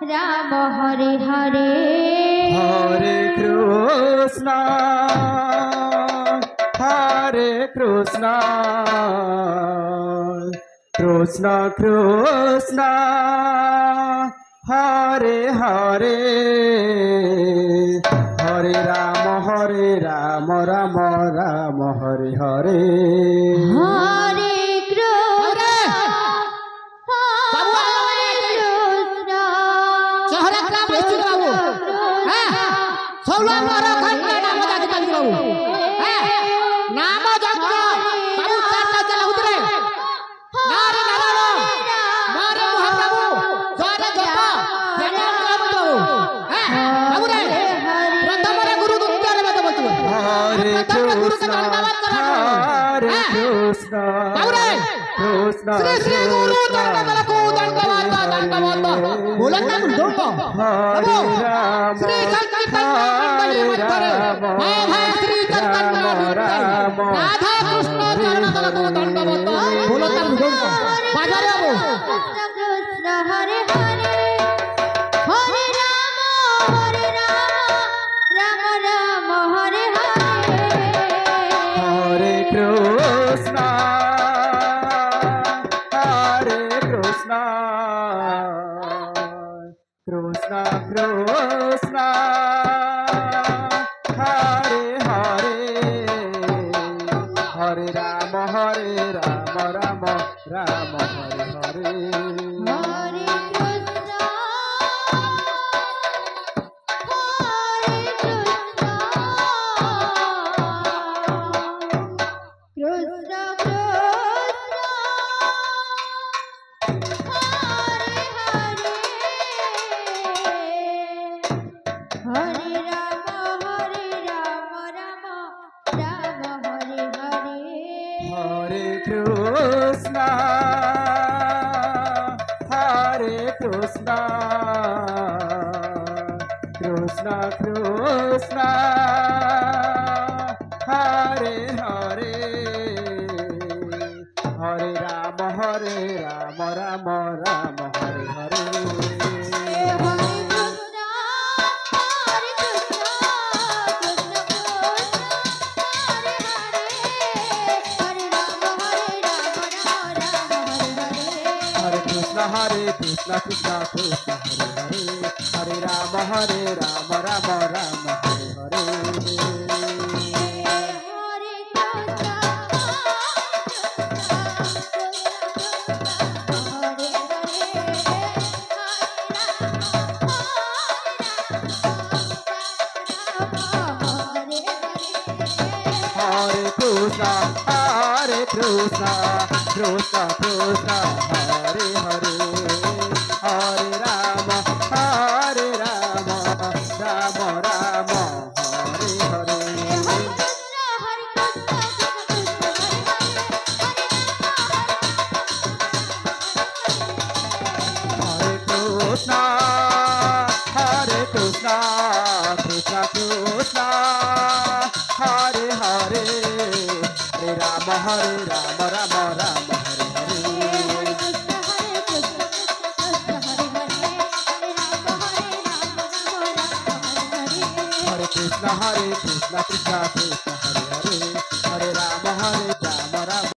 রাম হরে হরে হরে কৃষ্ণ কৃষ্ণ কৃষ্ণ হরে হরে হরে রাম রাম রাম হরে হরে হরে কৃষ্ণ হরে কৃষ্ণ শহরে গ্রাম এসেছিল বাবু হ্যাঁ সৌলা মারা ঘন্টা নাম জাতি পালি বাবু হ্যাঁ নাম যজ্ঞ বাবু চারটা চালা উতরে নারে নারায়ণ নারে মহাপ্রভু জয় জপ জয় বাবু হ্যাঁ বাবু রে প্রথমরে গুরু দুঃখরে বেদ বলছিল হরে কৃষ্ণ হরে কৃষ্ণ বাবু রে কৃষ্ণ শ্রী শ্রী গুরু চরণতলকু দণ্ডবত বলেন না দণ্ড হরে রাম শ্রী সংকীর্তন মণ্ডলী মধ্যে ভাই ভাই শ্রী চৈতন্য রাম রাধা কৃষ্ণ চরণতলকু দণ্ডবত বলো তার দণ্ড বাজারে বাবু কৃষ্ণ কৃষ্ণ হরে হরে হরে রাম রাম হরে হরে হরে কৃষ্ণ কৃষ্ণ কৃষ্ণ হরে হরে হরে রাম রাম রাম হরে হরে হরে কৃষ্ণ হরে কৃষ্ণ কৃষ্ণ কৃষ্ণ হরে হরে হরে রাম রাম হরে হরে হরে কৃষ্ণ কৃষ্ণ কৃষ্ণ হরে হরে হরে রাম রাম রাম হরে হরে হরে কৃষ্ণ কৃষ্ণ কৃষ্ণ হরে হরে হরে রাম রাম হরে হরে হরে কৃষ্ণ কৃষ্ণ কৃষ্ণ হরে হরে হরে রাম রাম রাম হরে হরে হরে কৃষ্ণ কৃষ্ণ কৃষ্ণ হরে হরে হরে রাম রাম রাম হরে হরে হরে কৃষ্ণ কৃষ্ণ কৃষ্ণ